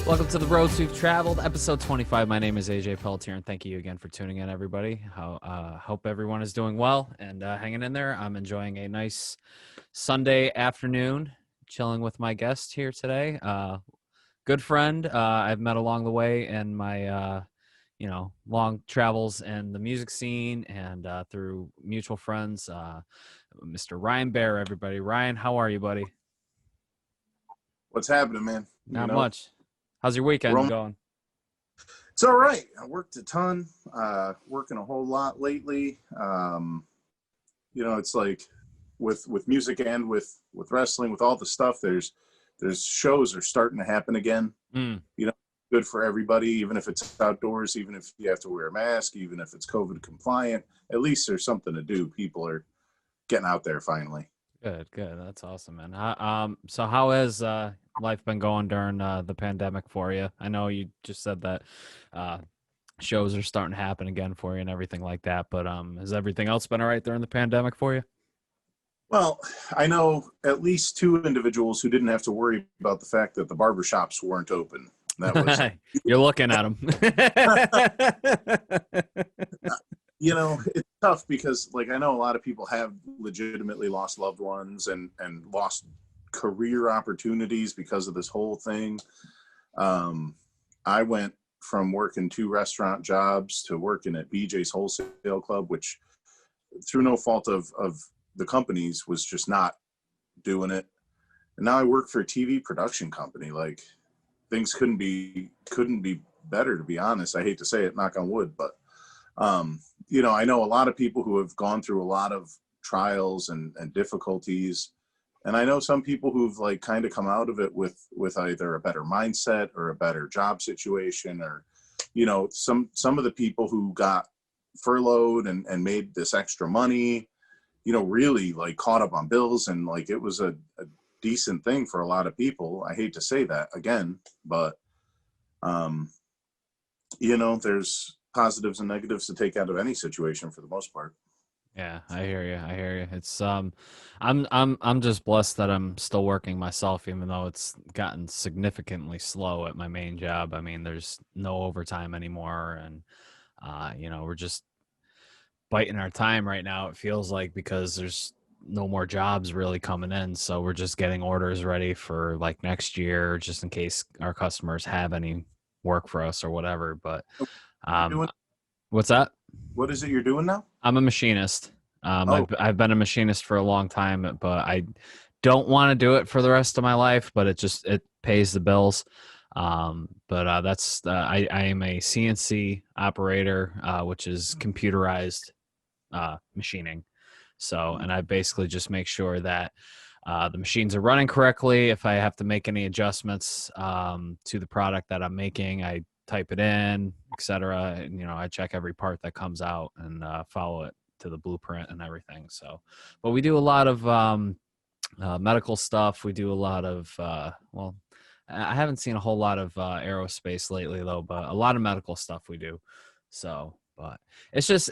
Welcome to the Roads We've Traveled, episode 25. My name is AJ Pelletier, and thank you again for tuning in, everybody. Hope everyone is doing well and hanging in there. I'm enjoying a nice Sunday afternoon, chilling with my guest here today. Good friend I've met along the way in my, long travels in the music scene and through mutual friends, Mr. Ryan Bair, everybody. Ryan, how are you, buddy? What's happening, man? Not much. How's your weekend going? It's all right. I worked a ton, working a whole lot lately. It's like with music and with wrestling, with all the stuff, there's shows are starting to happen again. Good for everybody, even if it's outdoors, even if you have to wear a mask, even if it's COVID compliant, at least there's something to do. People are getting out there finally. Good. That's awesome, man. So how has life been going during the pandemic for you? I know you just said that shows are starting to happen again for you and everything like that, but has everything else been all right during the pandemic for you? Well, I know at least two individuals who didn't have to worry about the fact that the barbershops weren't open. That was You're looking at them. It's tough because, I know a lot of people have legitimately lost loved ones and lost career opportunities because of this whole thing. I went from working 2 restaurant jobs to working at BJ's Wholesale Club, which through no fault of the companies was just not doing it. And now I work for a TV production company. Things couldn't be better, to be honest. I hate to say it, knock on wood, but I know a lot of people who have gone through a lot of trials and difficulties. And I know some people who've kind of come out of it with either a better mindset or a better job situation, or, some of the people who got furloughed and made this extra money, really caught up on bills. And it was a decent thing for a lot of people. I hate to say that again, but, there's positives and negatives to take out of any situation for the most part. Yeah, I hear you. It's I'm just blessed that I'm still working myself, even though it's gotten significantly slow at my main job. I mean, there's no overtime anymore, and we're just biting our time right now. It feels like, because there's no more jobs really coming in, so we're just getting orders ready for next year, just in case our customers have any work for us or whatever. But what's that? What is it you're doing now? I'm a machinist. I've been a machinist for a long time, but I don't want to do it for the rest of my life, but it pays the bills. I am a CNC operator, which is computerized machining. So, and I basically just make sure that the machines are running correctly. If I have to make any adjustments to the product that I'm making, I type it in, etc. And, I check every part that comes out and follow it to the blueprint and everything. So, but we do a lot of medical stuff. We do a lot of, I haven't seen a whole lot of aerospace lately though, but a lot of medical stuff we do. So, but it's just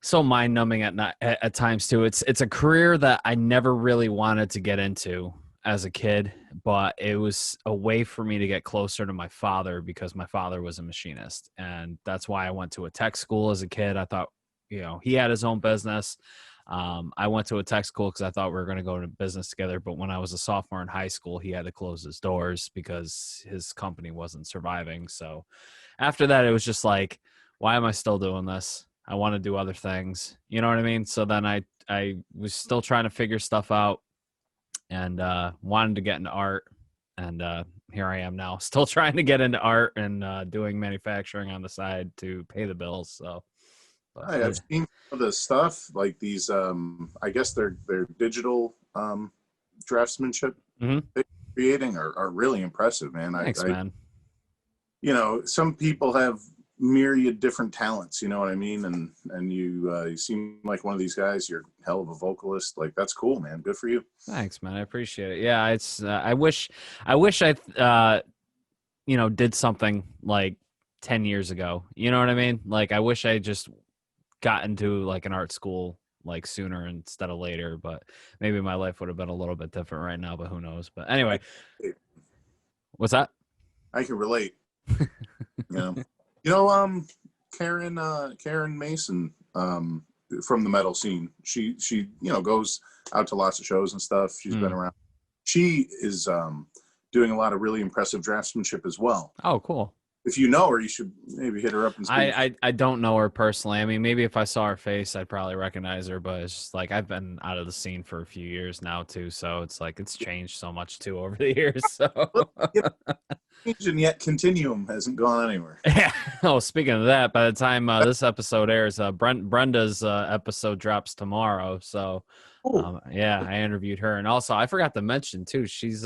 so mind numbing at times too. It's a career that I never really wanted to get into as a kid, but it was a way for me to get closer to my father, because my father was a machinist, and that's why I went to a tech school as a kid. I thought, he had his own business. I went to a tech school because I thought we were going to go into business together, but when I was a sophomore in high school, he had to close his doors because his company wasn't surviving. So after that, it was just why am I still doing this? I want to do other things. You know what I mean? So then I was still trying to figure stuff out, and wanted to get into art, and here I am now, still trying to get into art and doing manufacturing on the side to pay the bills. So, I've seen some of the stuff, these. I guess they're digital draftsmanship they're creating are really impressive, man. Thanks, man. Some people have myriad different talents, you know what I mean, and you seem like one of these guys. You're a hell of a vocalist. That's cool, man. Good for you. Thanks, man. I appreciate it. Yeah, it's I wish I did something 10 years ago, you know what I mean? I wish I just got into an art school sooner instead of later, but maybe my life would have been a little bit different right now, but who knows. But anyway, what's that? I can relate. You Karen Mason, from the metal scene. She goes out to lots of shows and stuff. She's been around. She is doing a lot of really impressive draftsmanship as well. Oh, cool. If you know her, you should maybe hit her up and speak. I don't know her personally. I mean, maybe if I saw her face, I'd probably recognize her, but it's just like I've been out of the scene for a few years now too, so it's like it's changed so much too over the years. So And yet Continuum hasn't gone anywhere. yeah. Oh, speaking of that, by the time this episode airs, Brenda's episode drops tomorrow. So yeah, I interviewed her, and also I forgot to mention too, she's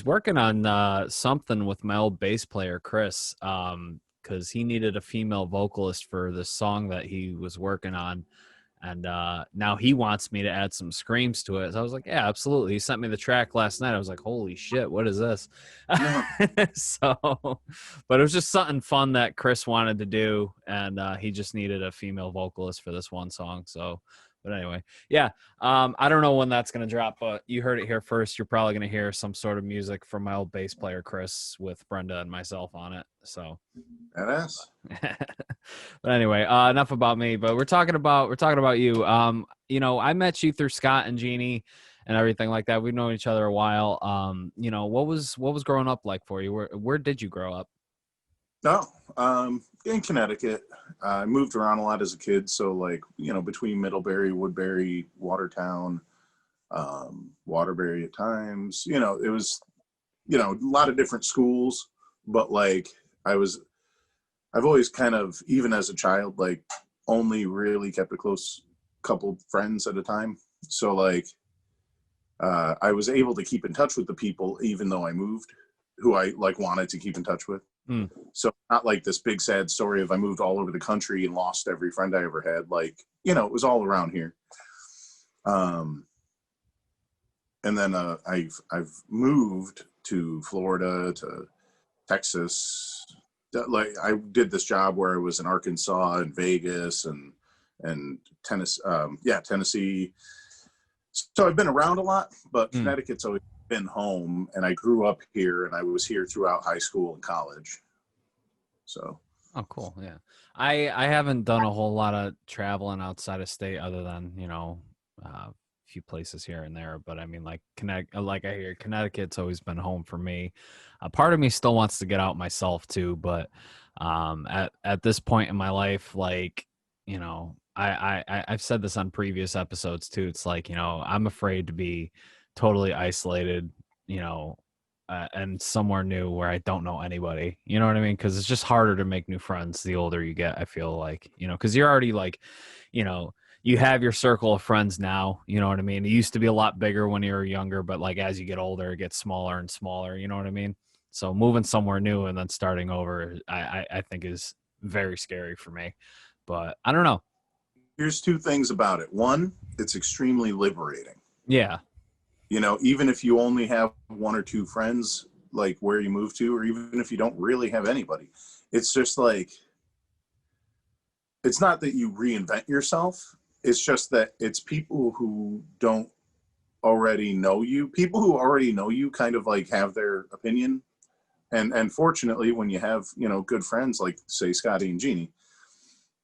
working on something with my old bass player Chris, because he needed a female vocalist for the song that he was working on. And now he wants me to add some screams to it. So I was like, yeah, absolutely. He sent me the track last night. I was like, holy shit, what is this? So, but it was just something fun that Chris wanted to do. And he just needed a female vocalist for this one song. So, but anyway, yeah. I don't know when that's going to drop, but you heard it here first. You're probably going to hear some sort of music from my old bass player, Chris, with Brenda and myself on it. So. Badass. But anyway, enough about me. But we're talking about you. I met you through Scott and Jeannie and everything like that. We've known each other a while. What was growing up like for you? Where did you grow up? In Connecticut. I moved around a lot as a kid. So between Middlebury, Woodbury, Watertown, Waterbury at times. It was a lot of different schools, but I've always kind of, even as a child, only really kept a close couple friends at a time. So I was able to keep in touch with the people, even though I moved, who I wanted to keep in touch with. So not like this big sad story of I moved all over the country and lost every friend I ever had. It was all around here. And then I've moved to Florida, to Texas. I did this job where I was in Arkansas and Vegas and Tennessee. So I've been around a lot, but Connecticut's always been home, and I grew up here, and I was here throughout high school and college. So. Oh, cool. Yeah. I haven't done a whole lot of traveling outside of state other than, a few places here and there, but I mean, I hear Connecticut's always been home for me. A part of me still wants to get out myself too, but at this point in my life, I've said this on previous episodes too. It's I'm afraid to be totally isolated, and somewhere new where I don't know anybody. You know what I mean? Because it's just harder to make new friends the older you get. I feel like, because you're already you have your circle of friends now, you know what I mean? It used to be a lot bigger when you were younger, but as you get older, it gets smaller and smaller, you know what I mean? So moving somewhere new and then starting over, I think is very scary for me, but I don't know. Here's two things about it. One, it's extremely liberating. Yeah. Even if you only have one or two friends, where you move to, or even if you don't really have anybody, it's just it's not that you reinvent yourself. It's just that it's people who don't already know you. People who already know you kind of have their opinion. And fortunately, when you have, good friends like, say, Scotty and Jeannie,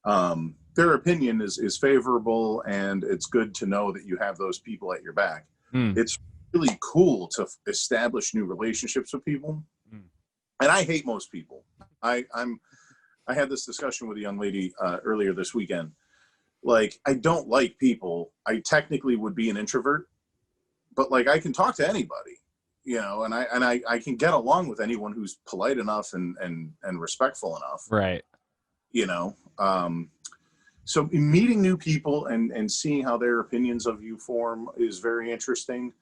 their opinion is favorable, and it's good to know that you have those people at your back. It's really cool to establish new relationships with people. And I hate most people. I had this discussion with a young lady earlier this weekend. I don't like people. I technically would be an introvert, but I can talk to anybody, and I can get along with anyone who's polite enough and respectful enough. Right. So meeting new people and seeing how their opinions of you form is very interesting.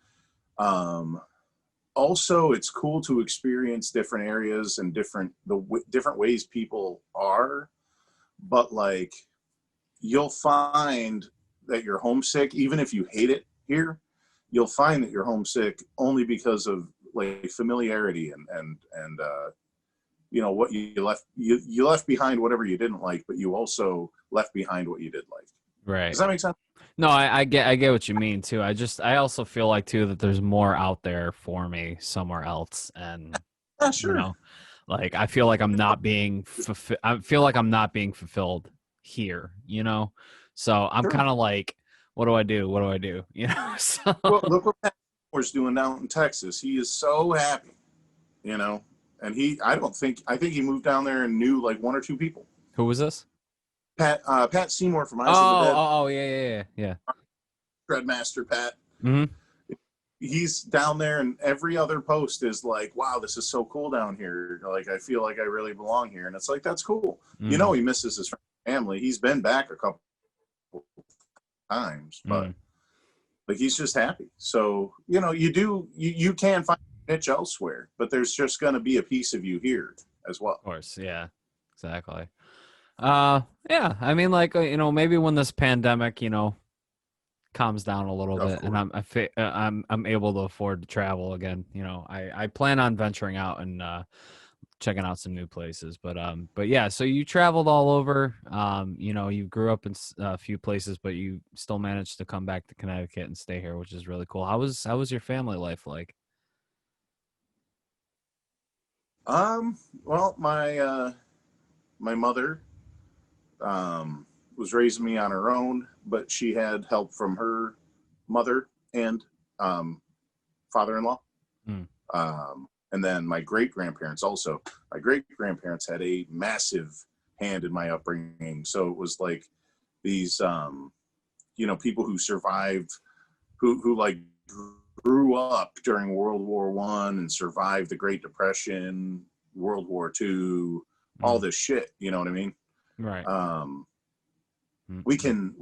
Also, it's cool to experience different areas and different ways people are, but you'll find that you're homesick, even if you hate it here. You'll find that you're homesick only because of familiarity and what you left behind, whatever you didn't like, but you also left behind what you did like. Right. Does that make sense? No, I get what you mean too. I also feel too that there's more out there for me somewhere else, and Yeah, You sure. know, like I feel like I'm not being I feel like I'm not being fulfilled here, you know? So I'm Sure. kind of like, what do I do? What do I do? You know? So Well, look what Pat Moore's doing out in Texas. He is so happy, you know. And I think he moved down there and knew like one or two people. who was this? Pat Seymour from Oh, Eyes of the Dead, yeah. Dreadmaster Pat. Mm-hmm. He's down there, and every other post is like, "Wow, this is so cool down here. Like, I feel like I really belong here." And it's like, that's cool. You Mm-hmm. know, he misses his family. He's been back a couple times, but like he's just happy. So you know, you can find a niche elsewhere, but there's just going to be a piece of you here as well. Of course, yeah, exactly. Yeah, I mean, like maybe when this pandemic, calms down a little Of bit, and course. I'm able to afford to travel again. I plan on venturing out and checking out some new places. But yeah, so you traveled all over. You grew up in a few places, but you still managed to come back to Connecticut and stay here, which is really cool. How was your family life like? Well, my mother was raising me on her own, but she had help from her mother and father-in-law. Mm. And then my great grandparents also. My great grandparents had a massive hand in my upbringing. So it was like these, people who survived, who like grew up during World War One and survived the Great Depression, World War Two, all this shit. You know what I mean? Right. We can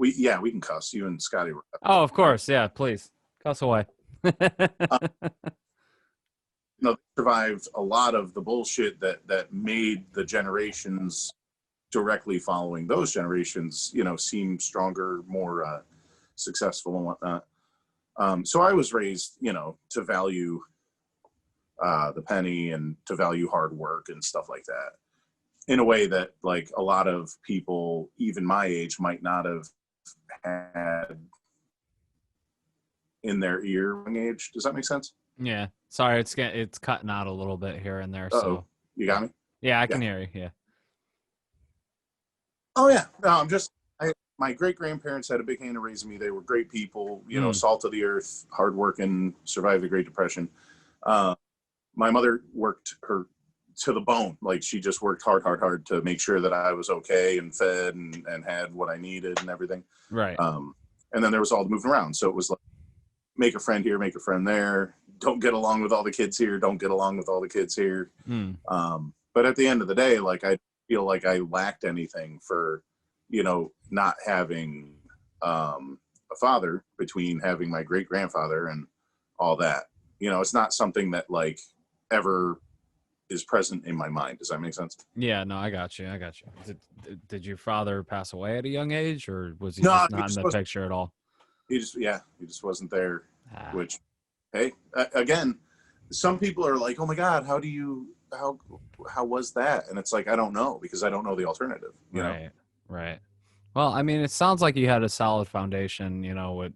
cuss. You and Scotty were. Oh, of course. Yeah, please. Cuss away. Survived a lot of the bullshit that made the generations directly following those generations, seem stronger, more successful and whatnot. So I was raised, to value the penny and to value hard work and stuff like that in a way that like a lot of people, even my age, might not have had in their young age. Does that make sense? Yeah. Sorry, it's cutting out a little bit here and there. Uh-oh. So You got me? yeah, I can hear you. Yeah. Oh yeah. No, my great grandparents had a big hand in raising me. They were great people, salt of the earth, hardworking, survived the Great Depression. My mother worked her to the bone. Like she just worked hard to make sure that I was okay and fed and had what I needed and everything. Right. And then there was all the moving around. So it was like, make a friend here, make a friend there. Don't get along with all the kids here. Don't get along with all the kids here. But at the end of the day, like I feel like I lacked anything for, not having a father between having my great grandfather and all that. It's not something that like ever is present in my mind. Does that make sense? Yeah, no, I got you. Did your father pass away at a young age, or was he just not in the picture at all? He just wasn't there. Which, hey, again, some people are like, oh my God, how was that? And it's like, I don't know, because I don't know the alternative. Right. Well, I mean, it sounds like you had a solid foundation, with,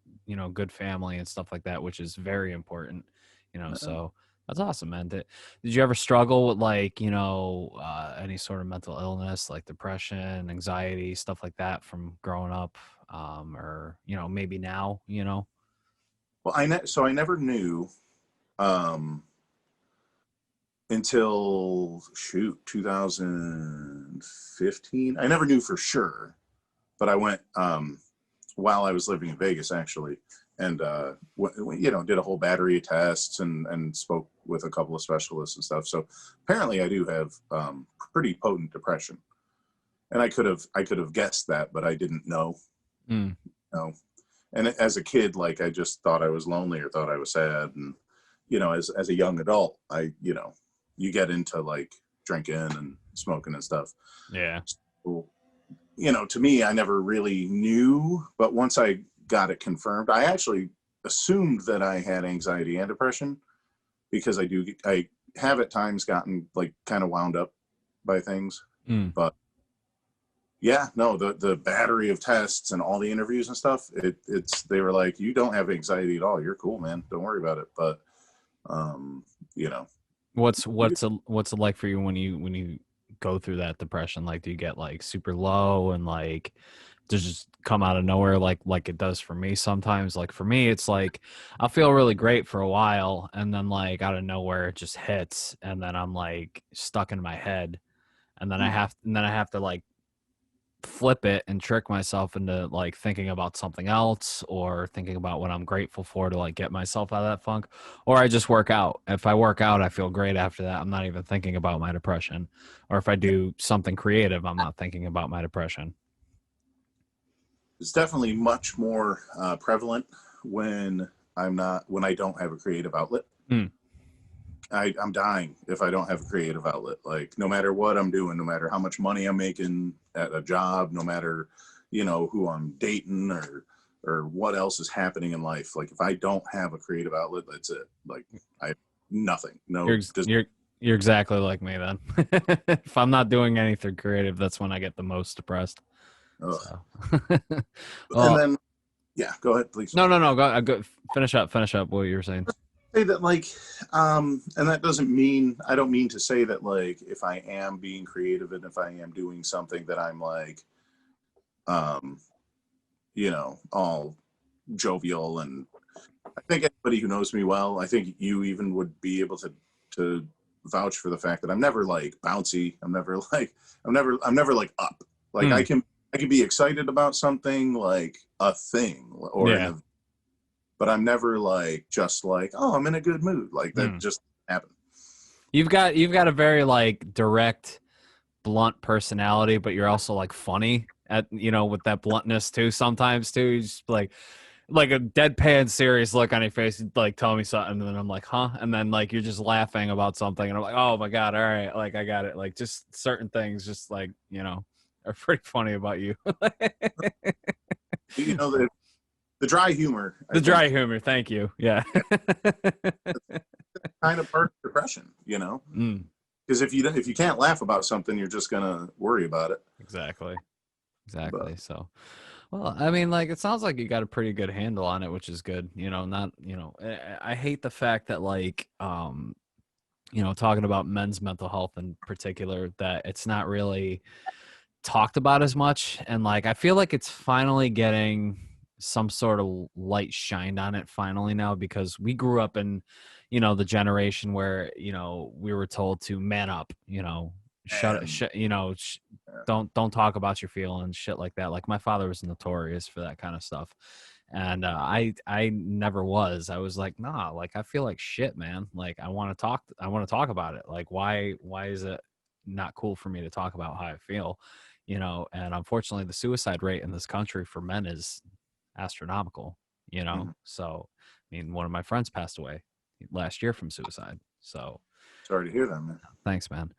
good family and stuff like that, which is very important, so that's awesome, man. Did you ever struggle with like, any sort of mental illness, like depression, anxiety, stuff like that from growing up? Or, maybe now, Well, I never knew, until 2015. I never knew for sure, but I went while I was living in Vegas actually, and did a whole battery of tests and spoke with a couple of specialists and stuff. So apparently I do have pretty potent depression, and I could have guessed that, but I didn't know. And as a kid, like I just thought I was lonely or thought I was sad, and as a young adult, you get into like drinking and smoking and stuff. Yeah. So, to me, I never really knew, but once I got it confirmed, I actually assumed that I had anxiety and depression, because I have at times gotten like kind of wound up by things, but yeah, no, the battery of tests and all the interviews and stuff, they were like, you don't have anxiety at all. You're cool, man. Don't worry about it. But, What's it like for you when you go through that depression? Like, do you get like super low and like does it just come out of nowhere like it does for me sometimes? Like for me, it's like I'll feel really great for a while and then like out of nowhere it just hits and then I'm like stuck in my head and then I have to like flip it and trick myself into like thinking about something else or thinking about what I'm grateful for to like get myself out of that funk. Or I just work out. If I work out, I feel great after that. I'm not even thinking about my depression. Or if I do something creative, I'm not thinking about my depression. It's definitely much more prevalent when when I don't have a creative outlet. Mm. I'm dying if I don't have a creative outlet. Like no matter what I'm doing, no matter how much money I'm making at a job, no matter, who I'm dating or what else is happening in life. Like if I don't have a creative outlet, that's it. Like I nothing. No. You're exactly like me then. If I'm not doing anything creative, that's when I get the most depressed. So. And then yeah, go ahead, please. No. Go finish up what you were saying. Say that like and that doesn't mean, I don't mean to say that like if I am being creative and if I am doing something that I'm like all jovial. And I think anybody who knows me well, I think you even would be able to vouch for the fact that I'm never like bouncy. I'm never like up. Like I can be excited about something, like a thing or an event, but I'm never like just like, oh, I'm in a good mood. Like that just happened. You've got a very like direct, blunt personality, but you're also like funny at with that bluntness too. Sometimes too, you just like a deadpan serious look on your face, like tell me something, and then I'm like, huh, and then like you're just laughing about something, and I'm like, oh my god, all right, like I got it. Like just certain things, just like are pretty funny about you. The dry humor. Dry humor. Thank you. Yeah. Kind of part of depression, because if you can't laugh about something, you're just gonna worry about it. Exactly. But. So, well, I mean, like it sounds like you got a pretty good handle on it, which is good. I hate the fact that like, talking about men's mental health in particular, that it's not really talked about as much, and like I feel like it's finally getting some sort of light shined on it finally now, because we grew up in the generation where we were told to man up, don't talk about your feelings, shit like that. Like my father was notorious for that kind of stuff, and I never was. I was like, nah, like I feel like shit, man. Like I want to talk about it. Like why is it not cool for me to talk about how I feel? And unfortunately the suicide rate in this country for men is astronomical, So I mean, one of my friends passed away last year from suicide. So sorry to hear that, man. Thanks, man.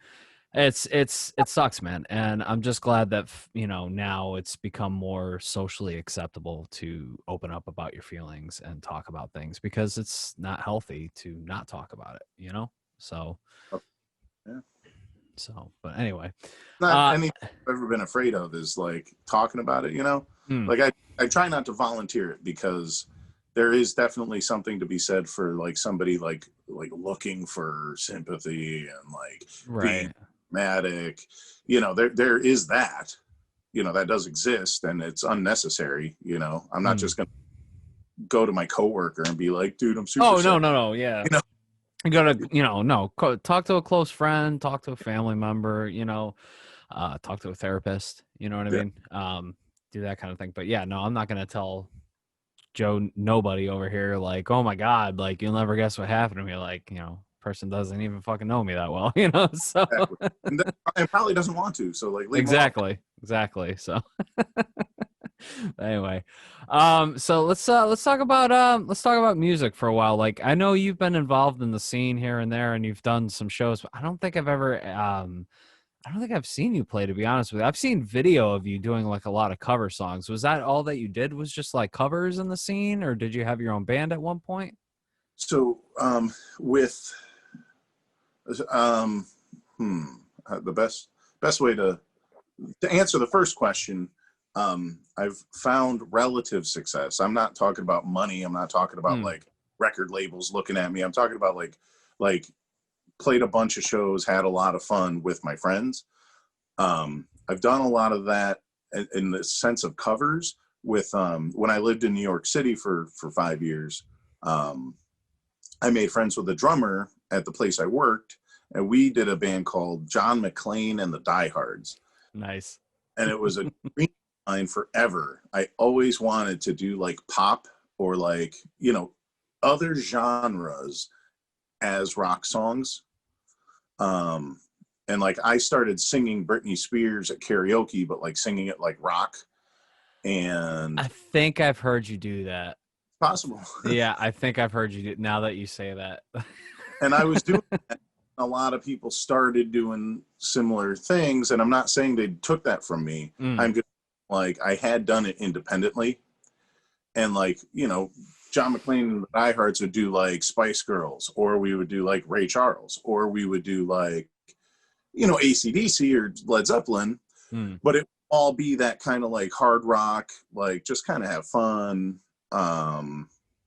It sucks, man. And I'm just glad that now it's become more socially acceptable to open up about your feelings and talk about things, because it's not healthy to not talk about it, so yeah. So, but anyway, not anything I've ever been afraid of is like talking about it, Like I try not to volunteer it, because there is definitely something to be said for like somebody like looking for sympathy and like being dramatic, there is that, that does exist, and it's unnecessary. I'm not just gonna go to my coworker and be like, dude, I'm super sick. No, yeah. You gotta, talk to a close friend, talk to a family member, talk to a therapist, you know what I mean? Do that kind of thing. But yeah, no, I'm not going to tell Joe nobody over here, like, oh my God, like you'll never guess what happened to me. Like, person doesn't even fucking know me that well, so. Exactly. And probably doesn't want to. So like, exactly. So anyway, so let's talk about music for a while. Like I know you've been involved in the scene here and there, and you've done some shows, but I don't think I've seen you play, to be honest with you. I've seen video of you doing like a lot of cover songs. Was that all that you did, was just like covers in the scene, or did you have your own band at one point? So with the best way to answer the first question, I've found relative success. I'm not talking about money. I'm not talking about like record labels looking at me. I'm talking about like played a bunch of shows, had a lot of fun with my friends. I've done a lot of that in the sense of covers with when I lived in New York City for 5 years. I made friends with the drummer at the place I worked, and we did a band called John McClane and the Diehards. Nice. And it was a dream of mine forever. I always wanted to do like pop or like, you know, other genres as rock songs. And like I started singing Britney Spears at karaoke, but like singing it like rock. And I think I've heard you do that. Possible. Yeah, I think I've heard you do, now that you say that. And I was doing that. A lot of people started doing similar things, and I'm not saying they took that from me. I'm just like, I had done it independently. And like, you know, John McClane and the Diehards would do like Spice Girls, or we would do like Ray Charles, or we would do like, you know, AC/DC or Led Zeppelin, but it would all be that kind of like hard rock, like just kind of have fun.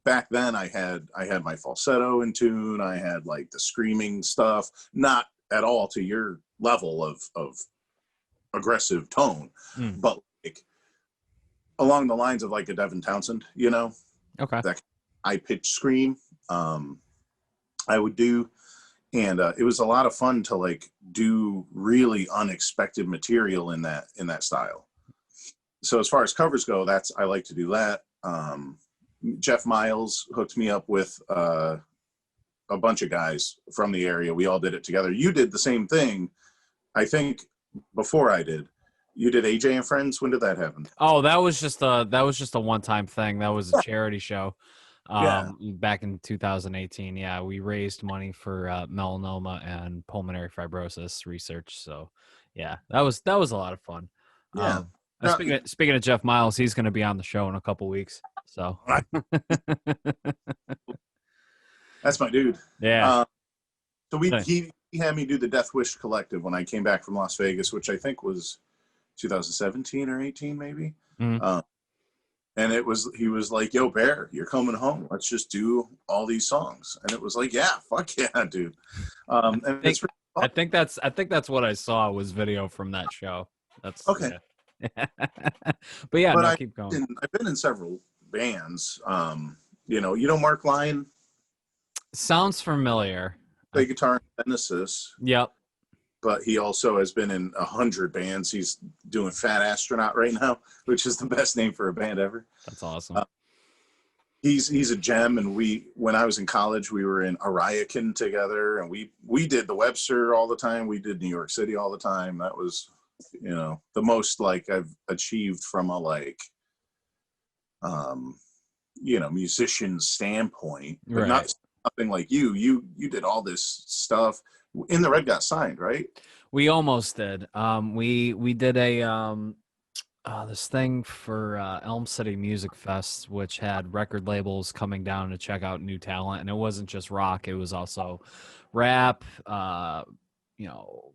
Back then I had my falsetto in tune. I had like the screaming stuff, not at all to your level of aggressive tone, but like along the lines of like a Devin Townsend, you know, that high pitched scream, I would do. And it was a lot of fun to like do really unexpected material in that style. So as far as covers go, I like to do that. Jeff Miles hooked me up with a bunch of guys from the area. We all did it together. You did the same thing, I think, before I did. You did AJ and Friends. When did that happen? Oh, that was just a one-time thing. That was a charity show. Back in 2018. Yeah, we raised money for melanoma and pulmonary fibrosis research. So yeah, that was a lot of fun. Yeah. Speaking of Jeff Miles, he's going to be on the show in a couple weeks. So that's my dude. Yeah. So he had me do the Death Wish Collective when I came back from Las Vegas, which I think was 2017 or 18 maybe. And he was like, "Yo, Bear, you're coming home. Let's just do all these songs." And it was like, "Yeah, fuck yeah, dude." And I think that's what I saw was video from that show. That's okay. Yeah. But yeah, but keep going. I've been in several bands. You know Mark Lyon? Sounds familiar. Play guitar in Genesis. Yep. But he also has been in 100 bands. He's doing Fat Astronaut right now, which is the best name for a band ever. That's awesome. He's a gem. And when I was in college, we were in Ariakin together, and we did the Webster all the time. We did New York City all the time. That was, you know, the most like I've achieved from a like, you know, musician standpoint, but nothing like you. You did all this stuff. In the Red got signed, right? We almost did. We did a this thing for Elm City Music Fest, which had record labels coming down to check out new talent, and it wasn't just rock; it was also rap. You know,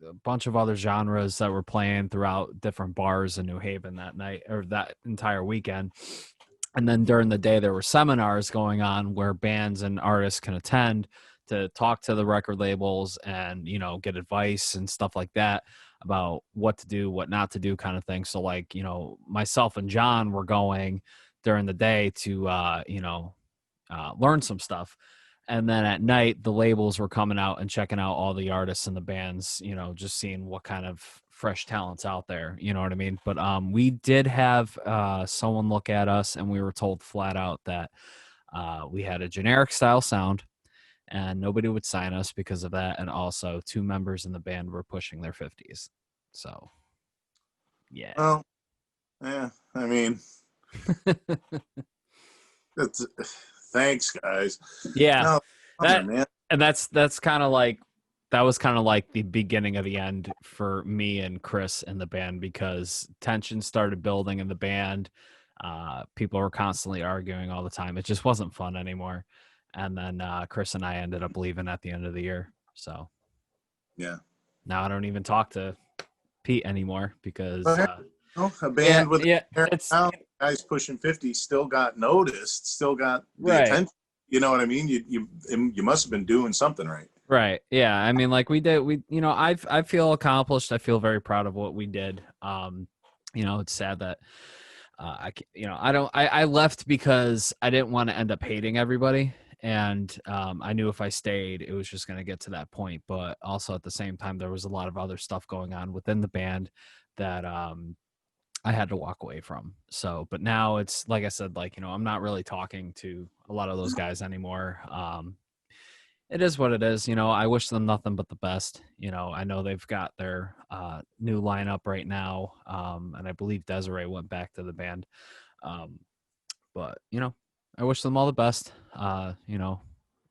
a bunch of other genres that were playing throughout different bars in New Haven that night or that entire weekend. And then during the day, there were seminars going on where bands and artists can attend to talk to the record labels and, you know, get advice and stuff like that about what to do, what not to do kind of thing. So like, you know, myself and John were going during the day to, you know, learn some stuff. And then at night, the labels were coming out and checking out all the artists and the bands, you know, just seeing what kind of fresh talent's out there. You know what I mean? But we did have someone look at us, and we were told flat out that we had a generic style sound and nobody would sign us because of that. And also 2 members in the band were pushing their 50s. So, yeah. Well, yeah, I mean, thanks, guys. Yeah. No, man. And that's kind of like, that was kind of like the beginning of the end for me and Chris in the band, because tension started building in the band. People were constantly arguing all the time. It just wasn't fun anymore. And then Chris and I ended up leaving at the end of the year. So yeah, now I don't even talk to Pete anymore because a band with it's guys pushing 50 still got noticed, still got the right. attention. You know what I mean? You must have been doing something right. Right. Yeah. I mean, like I feel accomplished. I feel very proud of what we did. It's sad that I left because I didn't want to end up hating everybody. And I knew if I stayed, it was just going to get to that point. But also at the same time, there was a lot of other stuff going on within the band that I had to walk away from. So, but now it's like I said, like, I'm not really talking to a lot of those guys anymore. It is what it is. I wish them nothing but the best. I know they've got their new lineup right now. And I believe Desiree went back to the band. Um, but, I wish them all the best,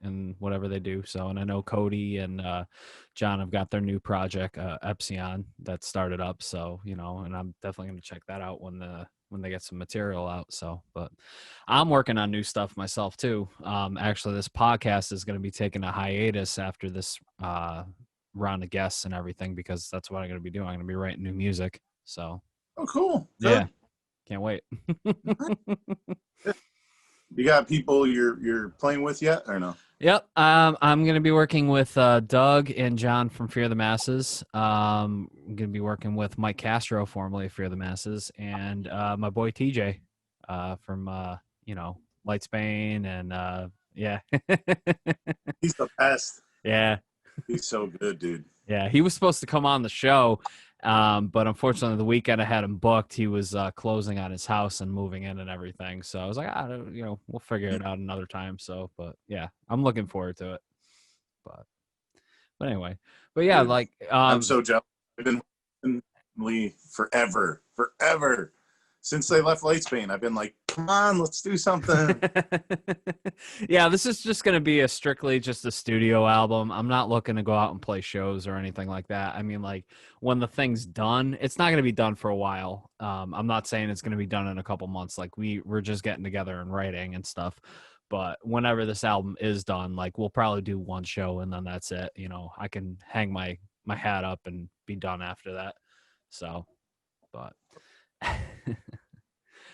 in whatever they do. So, and I know Cody and John have got their new project, Epsilon, that started up. So, and I'm definitely going to check that out when they get some material out. So, but I'm working on new stuff myself too. Actually, this podcast is going to be taking a hiatus after this round of guests and everything, because that's what I'm going to be doing. I'm going to be writing new music. So, Oh, cool. Good. Yeah, can't wait. You got people you're playing with yet or no? Yep. I'm going to be working with Doug and John from Fear the Masses. I'm going to be working with Mike Castro, formerly of Fear the Masses, and my boy TJ from, Light Spain. And yeah. He's the best. Yeah. He's so good, dude. Yeah. He was supposed to come on the show. But unfortunately, the weekend I had him booked, he was closing on his house and moving in and everything. So I was like, we'll figure it out another time. So, but yeah, I'm looking forward to it. But anyway, but yeah, Dude, like I'm so jealous. I've been with Lee forever. Since they left Light Spain, I've been like, come on, let's do something. Yeah, this is just going to be strictly just a studio album. I'm not looking to go out and play shows or anything like that. I mean, like, when the thing's done, it's not going to be done for a while. I'm not saying it's going to be done in a couple months. Like, we're just getting together and writing and stuff. But whenever this album is done, like, we'll probably do one show and then that's it. I can hang my hat up and be done after that. So, but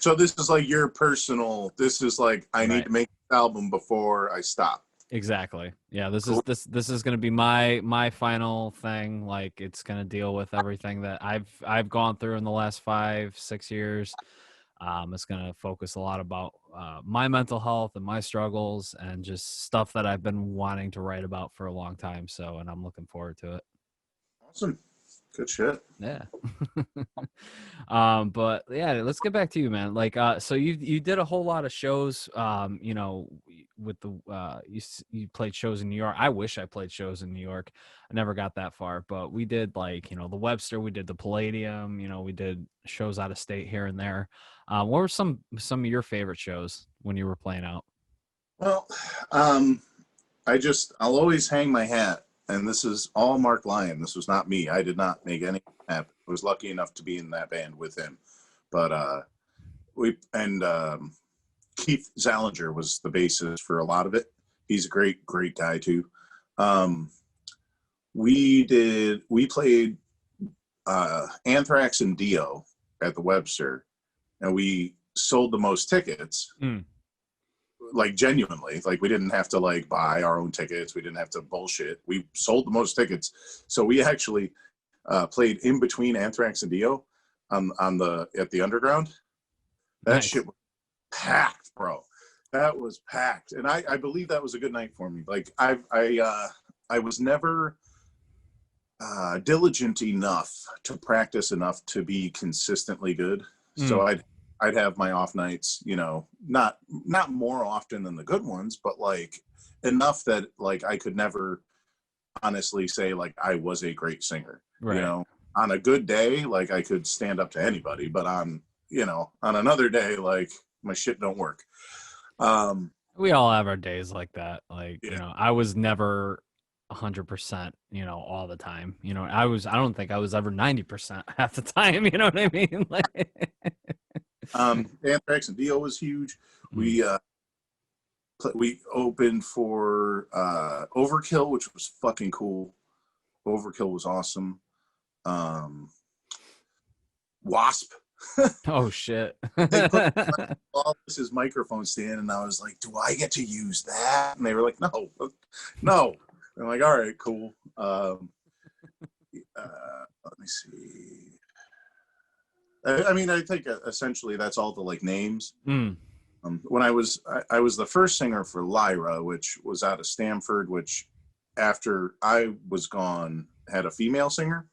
So this is like your personal, this is like, I need to make this album before I stop. Exactly. Yeah, this is going to be my final thing. Like, it's going to deal with everything that I've gone through in the last 5-6 years. It's going to focus a lot about my mental health and my struggles and just stuff that I've been wanting to write about for a long time. So, and I'm looking forward to it. Awesome. Good shit. Yeah. But yeah, let's get back to you, man. Like, so you did a whole lot of shows, with the, you played shows in New York. I wish I played shows in New York. I never got that far, but we did, like, the Webster, we did the Palladium, we did shows out of state here and there. What were some of your favorite shows when you were playing out? Well, I'll always hang my hat. And this is all Mark Lyon. This was not me. I did not make any happen. I was lucky enough to be in that band with him. But Keith Zallinger was the bassist for a lot of it. He's a great, great guy too. We played Anthrax and Dio at the Webster, and we sold the most tickets. Like, genuinely, like, we didn't have to, like, buy our own tickets. We didn't have to bullshit. We sold the most tickets. So we actually played in between Anthrax and Dio at the Underground. That shit was packed, bro. That was packed. And I believe that was a good night for me. Like, I was never diligent enough to practice enough to be consistently good. So I'd have my off nights, not more often than the good ones, but, like, enough that, like, I could never honestly say, like, I was a great singer. Right. On a good day, like, I could stand up to anybody, but on another day, like, my shit don't work. We all have our days like that. Like, yeah. I was never 100%, all the time. I don't think I was ever 90% half the time. You know what I mean? Like, Anthrax and Dio was huge. We opened for Overkill, which was fucking cool. Overkill was awesome. Wasp. Oh shit. They put his microphone stand, and I was like, do I get to use that? And they were like, no. I'm like, all right, cool. Let me see. I mean, I think essentially that's all the like names. When I was the first singer for Lyra, which was out of Stamford, which after I was gone had a female singer.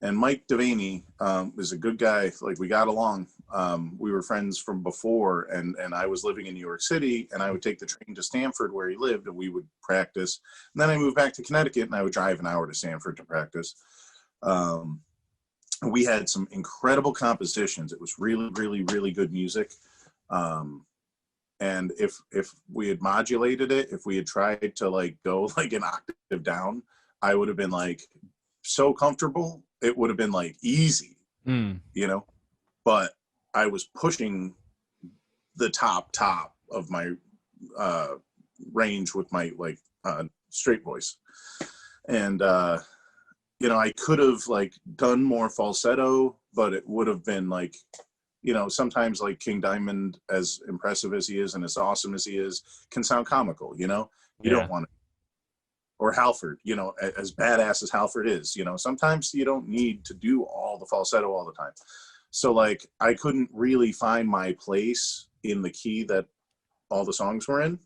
And Mike Devaney is a good guy. Like, we got along. We were friends from before, and I was living in New York City, and I would take the train to Stamford where he lived, and we would practice. And then I moved back to Connecticut, and I would drive an hour to Stamford to practice. We had some incredible compositions. It was really, really, really good music. And if we had modulated it, if we had tried to like go like an octave down, I would have been like so comfortable. It would have been like easy, you know, but I was pushing the top of my range with my like straight voice. And, you know, I could have like done more falsetto, but it would have been like, you know, sometimes like King Diamond, as impressive as he is and as awesome as he is, can sound comical, you know, you don't want to. Or Halford, you know, as badass as Halford is, you know, sometimes you don't need to do all the falsetto all the time. So like, I couldn't really find my place in the key that all the songs were in.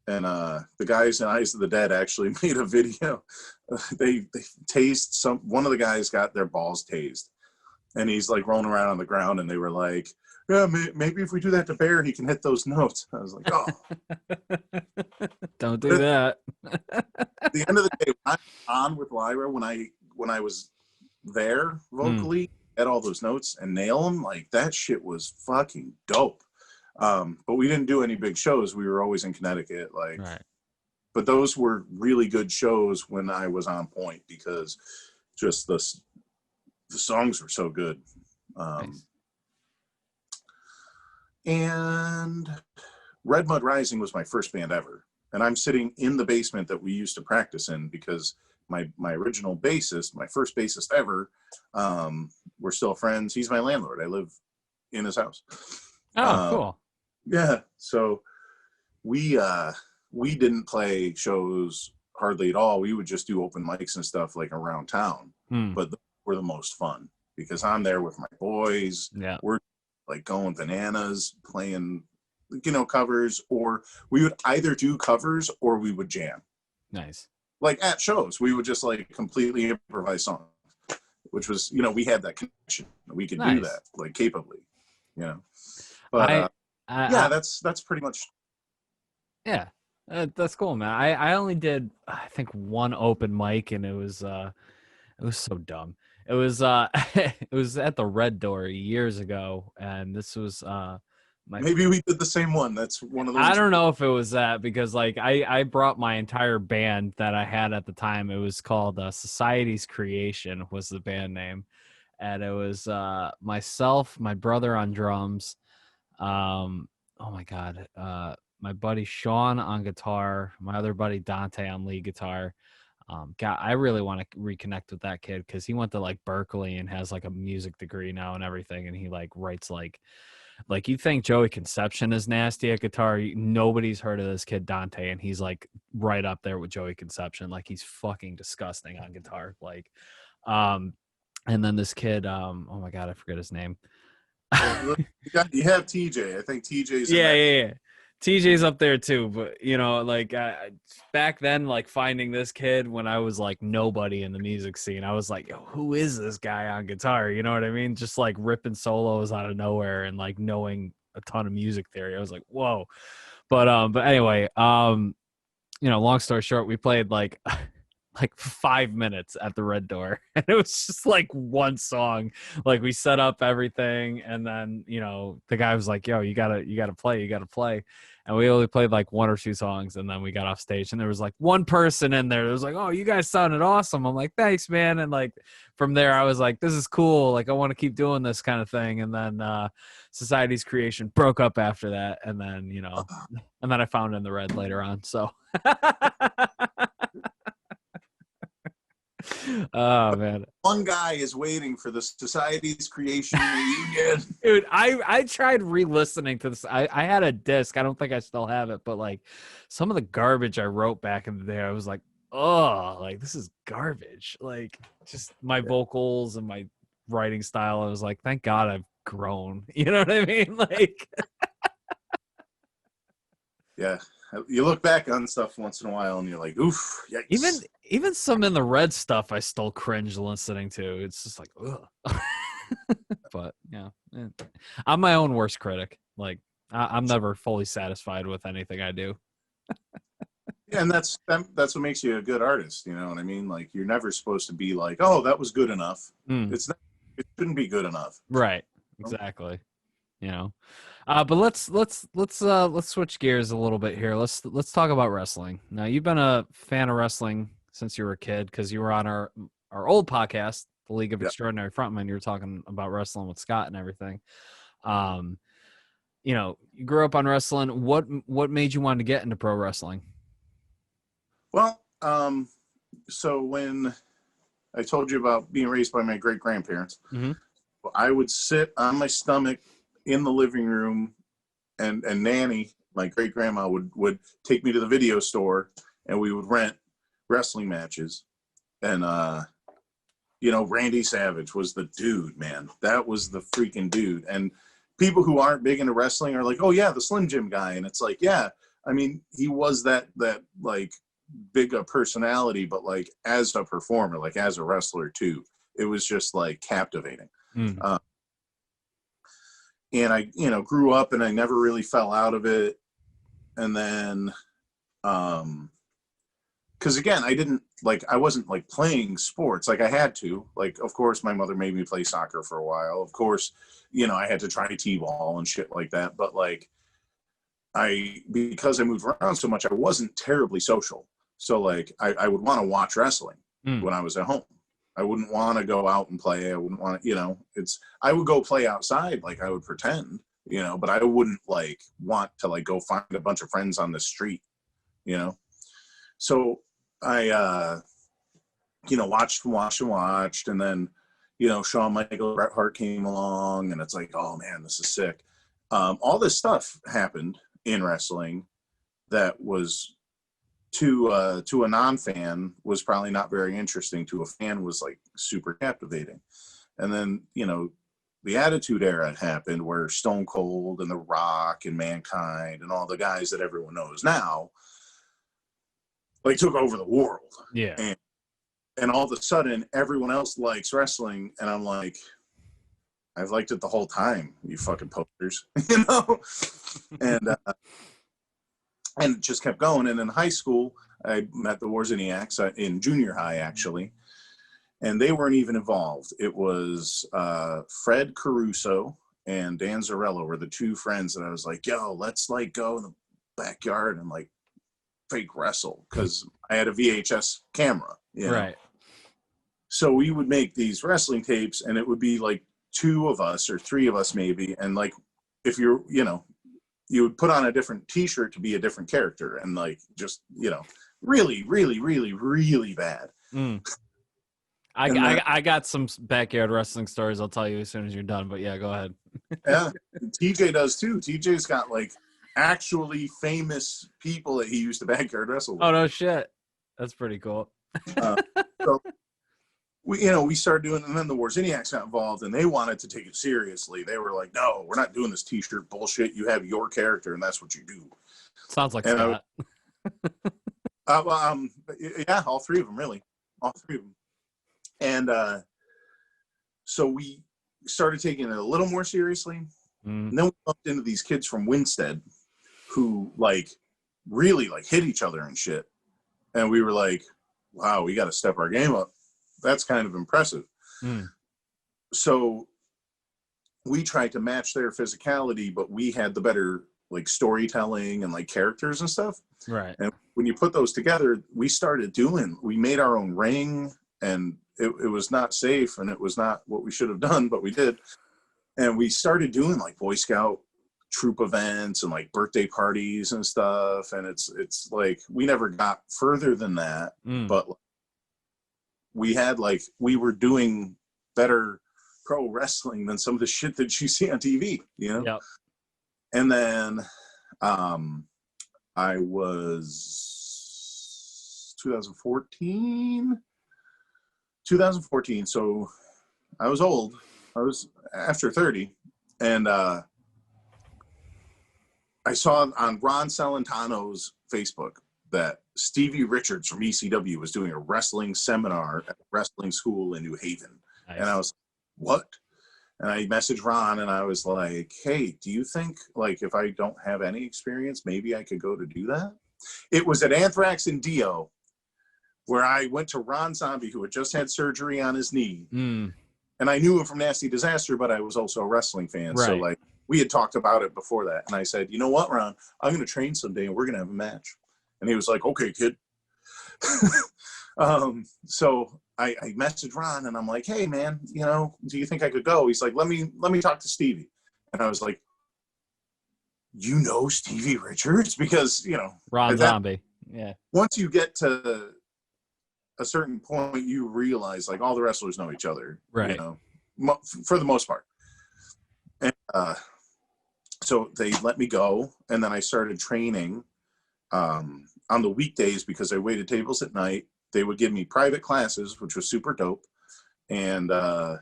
And the guys in Eyes of the Dead actually made a video. They tased one of the guys got their balls tased, and he's like rolling around on the ground, and they were like, yeah, maybe if we do that to Bear, he can hit those notes. I was like, oh. Don't do that. At the end of the day, I'm on with Lyra when I was there vocally, at all those notes and nail them, like that shit was fucking dope. But we didn't do any big shows. We were always in Connecticut, like, but those were really good shows when I was on point, because just the songs were so good. Nice. And Red Mud Rising was my first band ever. And I'm sitting in the basement that we used to practice in, because my original bassist, my first bassist ever, we're still friends. He's my landlord. I live in his house. Oh, cool. Yeah. So we didn't play shows hardly at all. We would just do open mics and stuff like around town. But they were the most fun, because I'm there with my boys. Yeah. We're like going bananas, playing, you know, covers, or we would either do covers or we would jam. Nice. Like at shows, we would just like completely improvise songs, which was, you know, we had that connection. We could do that like capably, you know. But yeah, that's pretty much. Yeah, that's cool, man. I only did, I think, one open mic, and it was so dumb. It was it was at the Red Door years ago, and this was maybe we did the same one. That's one of those. I don't know if it was that, because like I brought my entire band that I had at the time. It was called Society's Creation was the band name, and it was myself, my brother on drums, oh my god, my buddy Sean on guitar, my other buddy Dante on lead guitar. God, I really want to reconnect with that kid, because he went to like Berkeley and has like a music degree now and everything, and he like writes like you think Joey Conception is nasty at guitar, nobody's heard of this kid Dante, and he's like right up there with Joey Conception. Like, he's fucking disgusting on guitar. Like, and then this kid, oh my god, I forget his name. You have TJ. I think TJ's yeah. TJ's up there too, but you know, like back then, like finding this kid when I was like nobody in the music scene, I was like, yo, who is this guy on guitar? You know what I mean? Just like ripping solos out of nowhere and like knowing a ton of music theory. I was like, whoa. But anyway, you know, long story short, we played like 5 minutes at the Red Door, and it was just like one song. Like, we set up everything, and then, you know, the guy was like, yo, you gotta play, and we only played like one or two songs, and then we got off stage, and there was like one person in there that was like, oh, you guys sounded awesome. I'm like, thanks, man. And like from there I was like, this is cool, like I want to keep doing this kind of thing. And then Society's Creation broke up after that, and then, you know, and then I found In the Red later on. So Oh man, one guy is waiting for the Society's creation reunion. dude, I tried re-listening to this. I had a disc. I don't think I still have it, but like some of the garbage I wrote back in the day, I was like, oh, like this is garbage. Like just my vocals and my writing style. I was like, thank God I've grown. You know what I mean? Like, Yeah, you look back on stuff once in a while, and you're like, oof, yikes. even some in the red stuff, I still cringe listening to. It's just like, ugh. But yeah, I'm my own worst critic. Like, I'm never fully satisfied with anything I do. Yeah, and that's what makes you a good artist. You know what I mean? Like, you're never supposed to be like, oh, that was good enough. It's not. It shouldn't be good enough. Right. Exactly. You know. But let's switch gears a little bit here. Let's talk about wrestling. Now, you've been a fan of wrestling since you were a kid because you were on our old podcast, The League of Extraordinary Frontmen. You were talking about wrestling with Scott and everything. You know, you grew up on wrestling. What made you want to get into pro wrestling? Well, so when I told you about being raised by my great grandparents, I would sit on my stomach in the living room, and Nanny, my great grandma, would take me to the video store, and we would rent wrestling matches. And you know, Randy Savage was the dude, man. That was the freaking dude. And people who aren't big into wrestling are like, oh yeah, the Slim Jim guy. And it's like, yeah, I mean, he was that like big a personality, but like as a performer, like as a wrestler too, it was just like captivating. And I, you know, grew up and I never really fell out of it. And then, cause again, I wasn't like playing sports. Like I had to, like, of course my mother made me play soccer for a while. Of course, you know, I had to try T-ball and shit like that. But like because I moved around so much, I wasn't terribly social. So like I would want to watch wrestling when I was at home. I wouldn't want to go out and play. I wouldn't want to, you know, I would go play outside. Like I would pretend, you know, but I wouldn't like want to like go find a bunch of friends on the street, you know? So I, you know, watched. And then, you know, Shawn Michaels, Bret Hart came along and it's like, oh man, this is sick. All this stuff happened in wrestling that was to a non-fan was probably not very interesting. To a fan was like super captivating. And then, you know, the Attitude Era had happened where Stone Cold and The Rock and Mankind and all the guys that everyone knows now like took over the world. Yeah. And all of a sudden everyone else likes wrestling. And I'm like, I've liked it the whole time, you fucking posters, you know? And it just kept going. And in high school, I met the Warziniaks in junior high, actually. And they weren't even involved. It was Fred Caruso and Dan Zarello were the two friends that I was like, yo, let's like go in the backyard and like fake wrestle. Because I had a VHS camera. You know? Right. So we would make these wrestling tapes and it would be like two of us or three of us maybe. And like, if you're, you know, you would put on a different t-shirt to be a different character and like, just, you know, really, really, really, really bad. I got some backyard wrestling stories I'll tell you as soon as you're done, but yeah, go ahead. Yeah. TJ does too. TJ's got like actually famous people that he used to backyard wrestle with. Oh, no shit. That's pretty cool. So we started doing, and then the Warziniaks got involved and they wanted to take it seriously. They were like, no, we're not doing this t-shirt bullshit. You have your character and that's what you do. Sounds like Scott. Yeah, all three of them, really. All three of them. And so we started taking it a little more seriously. And then we bumped into these kids from Winstead who like really like hit each other and shit. And we were like, wow, we got to step our game up. That's kind of impressive. So we tried to match their physicality, but we had the better like storytelling and like characters and stuff. Right. And when you put those together, we made our own ring, and it was not safe and it was not what we should have done, but we did. And we started doing like Boy Scout troop events and like birthday parties and stuff. And it's like, we never got further than that, but we were doing better pro wrestling than some of the shit that you see on TV, you know? Yep. And then I was 2014. So I was old. I was after 30. And I saw on Ron Celentano's Facebook that Stevie Richards from ECW was doing a wrestling seminar at a wrestling school in New Haven. Nice. And I was, what? And I messaged Ron and I was like, hey, do you think, like, if I don't have any experience, maybe I could go to do that? It was at Anthrax and Dio, where I went to Ron Zombie, who had just had surgery on his knee. And I knew him from Nasty Disaster, but I was also a wrestling fan. Right. So, like, we had talked about it before that. And I said, you know what, Ron? I'm going to train someday and we're going to have a match. And he was like, okay, kid. So I messaged Ron and I'm like, hey man, you know, do you think I could go? He's like, let me talk to Stevie. And I was like, you know Stevie Richards? Because, you know, Ron Zombie. Yeah. Once you get to a certain point, you realize like all the wrestlers know each other, right? You know, for the most part. And so they let me go, and then I started training on the weekdays because I waited tables at night. They would give me private classes, which was super dope. And I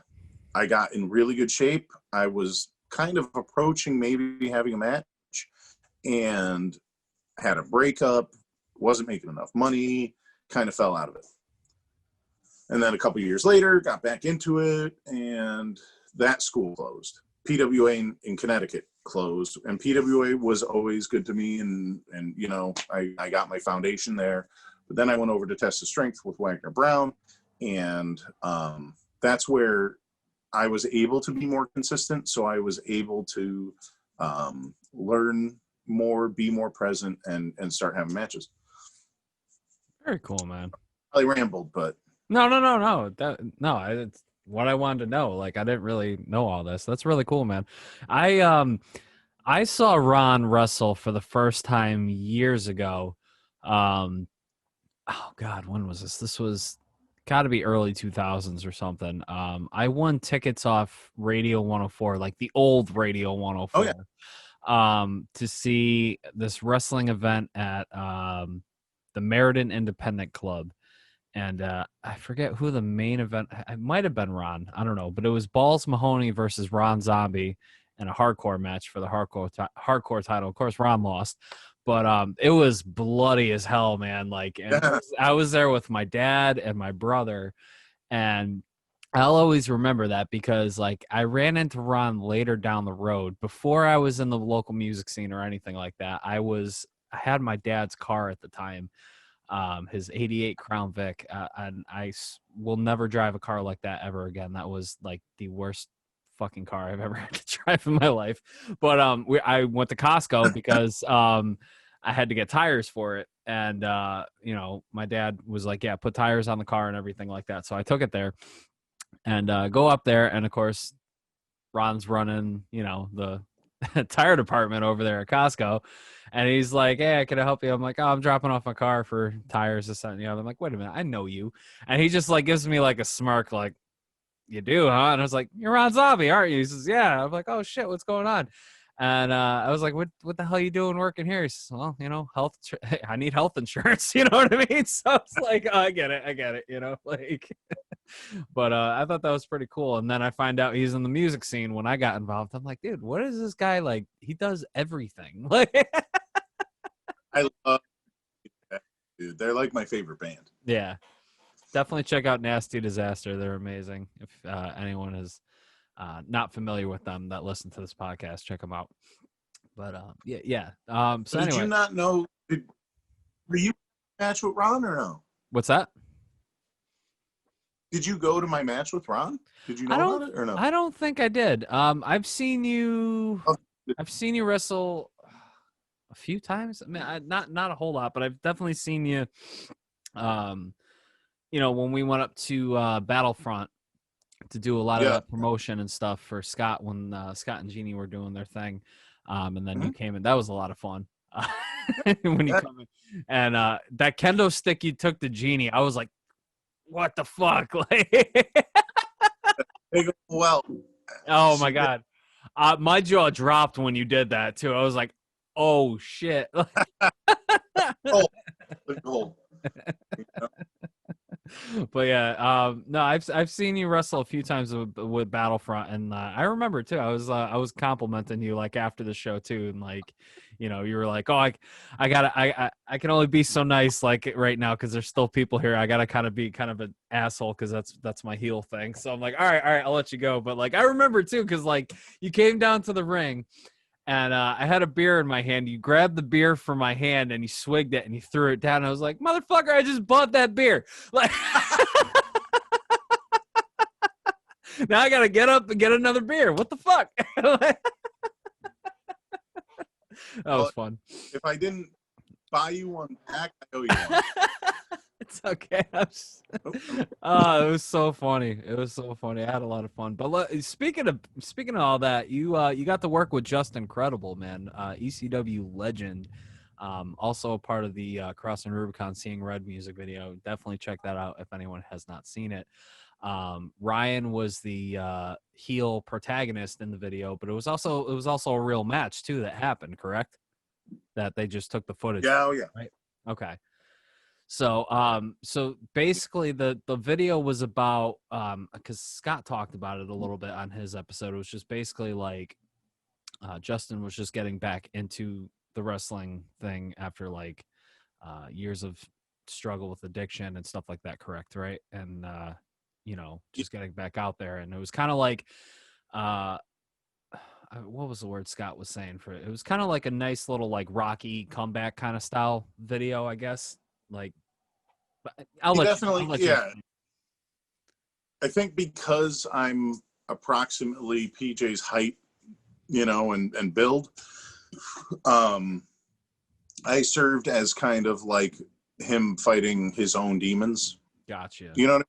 got in really good shape. I was kind of approaching maybe having a match and had a breakup, wasn't making enough money, kind of fell out of it. And then a couple of years later, got back into it, and that school closed. PWA in Connecticut closed, and PWA was always good to me, and you know, I got my foundation there. But then I went over to Test of Strength with Wagner Brown, and that's where I was able to be more consistent. So I was able to learn more, be more present, and start having matches. Very cool, man. I rambled, but no. It's what I wanted to know. Like, I didn't really know all this. That's really cool, man. I saw Ron wrestle for the first time years ago. Oh God, when was this? This was got to be early 2000s or something. I won tickets off Radio 104, like the old Radio 104. Oh, yeah. To see this wrestling event at the Meriden Independent Club. And I forget who the main event, it might have been Ron, I don't know, but it was Balls Mahoney versus Ron Zombie in a hardcore match for the hardcore title. Of course, Ron lost, but it was bloody as hell, man. Like, and I was there with my dad and my brother, and I'll always remember that because, like, I ran into Ron later down the road before I was in the local music scene or anything like that. I had my dad's car at the time. His 88 Crown Vic, and I will never drive a car like that ever again. That was like the worst fucking car I've ever had to drive in my life. But I went to Costco because I had to get tires for it, and you know, my dad was like, yeah, put tires on the car and everything like that. So I took it there and go up there, and of course Ron's running, you know, the tire department over there at Costco, and he's like, hey, can I help you? I'm like, oh, I'm dropping off my car for tires or something. You know, I'm like, wait a minute, I know you. And he just like gives me like a smirk, like, you do, huh? And I was like, you're Ron Zombie, aren't you? He says, yeah. I'm like, oh shit, what's going on? And I was like, what the hell are you doing working here? He says, well, you know, I need health insurance. You know what I mean? So it's like, oh, I get it, you know, like, but I thought that was pretty cool. And then I find out he's in the music scene when I got involved. I'm like, dude, what is this guy like? He does everything. Like, I love that, dude. They're like my favorite band. Yeah. Definitely check out Nasty Disaster. They're amazing. If anyone is not familiar with them that listen to this podcast, check them out. But yeah. So did anyway, you not know? Were you match with Ron or no? What's that? Did you go to my match with Ron? Did you know about it or no? I don't think I did. I've seen you wrestle a few times. I mean, not a whole lot, but I've definitely seen you. You know, when we went up to Battlefront to do a lot of that promotion and stuff for Scott when Scott and Jeannie were doing their thing, and then you came in. That was a lot of fun when you come in. And that kendo stick you took to Jeannie, I was like, what the fuck? Like, They go, well, oh my God. My jaw dropped when you did that too. I was like, oh shit. oh, the goal. But yeah, no, I've seen you wrestle a few times with Battlefront, and I remember too. I was complimenting you like after the show too, and like, you know, you were like, oh, I can only be so nice like right now because there's still people here. I gotta kind of be kind of an asshole because that's my heel thing. So I'm like, all right, I'll let you go. But like I remember too because like you came down to the ring. And I had a beer in my hand. You grabbed the beer from my hand and you swigged it and you threw it down. I was like, motherfucker, I just bought that beer. Like, now I got to get up and get another beer. What the fuck? That was fun. If I didn't buy you one back, I owe you one. It's okay. It was so funny. It was so funny. I had a lot of fun. But speaking of all that, you got to work with Justin Credible, man. ECW legend. Also a part of the Crossing Rubicon Seeing Red music video. Definitely check that out if anyone has not seen it. Ryan was the heel protagonist in the video, but it was also a real match too that happened, correct? That they just took the footage. Yeah, oh yeah. Right. Okay. So so basically the video was about because Scott talked about it a little bit on his episode. It was just basically like Justin was just getting back into the wrestling thing after like years of struggle with addiction and stuff like that, correct? Right. And you know, just getting back out there. And it was kind of like what was the word Scott was saying for it? It was kind of like a nice little like Rocky comeback kind of style video, I guess. Like, I'll let you. I think because I'm approximately PJ's height, you know, and build, I served as kind of like him fighting his own demons. Gotcha. You know what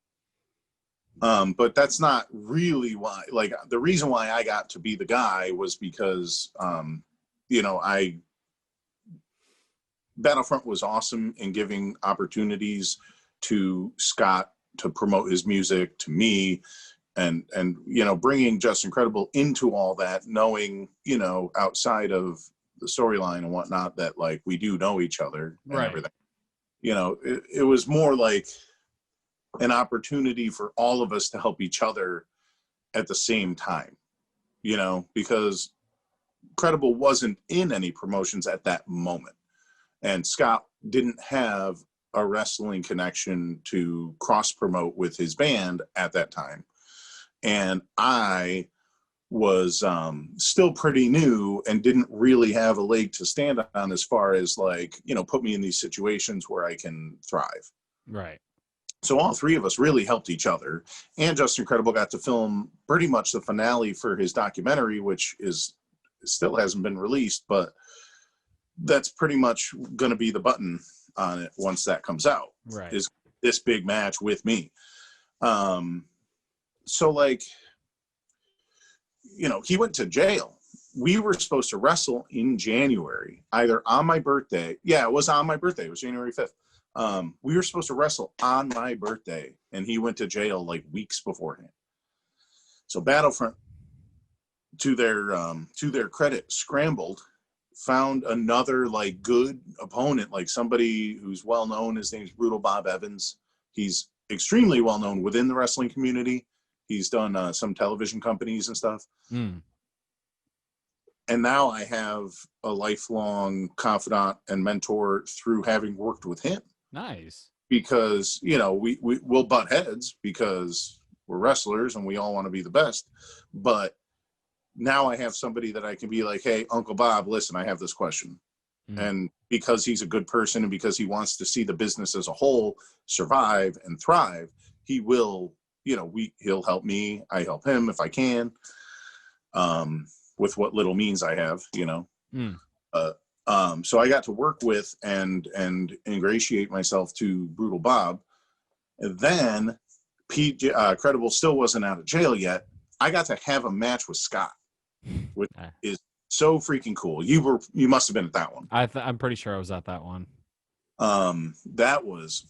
I mean? But that's not really why. Like the reason why I got to be the guy was because, you know, Battlefront was awesome in giving opportunities to Scott to promote his music, to me, and you know, bringing Justin Credible into all that, knowing, you know, outside of the storyline and whatnot, that like we do know each other and right. everything. You know, it was more like an opportunity for all of us to help each other at the same time, you know, because Credible wasn't in any promotions at that moment. And Scott didn't have a wrestling connection to cross promote with his band at that time. And I was still pretty new and didn't really have a leg to stand on as far as like, you know, put me in these situations where I can thrive. Right. So all three of us really helped each other. And Justin Credible got to film pretty much the finale for his documentary, which still hasn't been released, but that's pretty much going to be the button on it once that comes out. Right. Is this big match with me. So like, you know, he went to jail. We were supposed to wrestle in January, either on my birthday. Yeah, it was on my birthday. It was January 5th. We were supposed to wrestle on my birthday, and he went to jail like weeks beforehand. So Battlefront, to their credit, scrambled, found another like good opponent, like somebody who's well known. His name's Brutal Bob Evans. He's extremely well known within the wrestling community. He's done some television companies and stuff. And now I have a lifelong confidant and mentor through having worked with him. Nice. Because, you know, we'll butt heads because we're wrestlers and we all want to be the best. But now I have somebody that I can be like, hey, Uncle Bob, listen, I have this question. And because he's a good person and because he wants to see the business as a whole survive and thrive, he will, you know, he'll help me. I help him if I can, with what little means I have, you know. So I got to work with and ingratiate myself to Brutal Bob. And then PJ Credible still wasn't out of jail yet. I got to have a match with Scott, which is so freaking cool. You must have been at that one. I'm pretty sure I was at that one. That was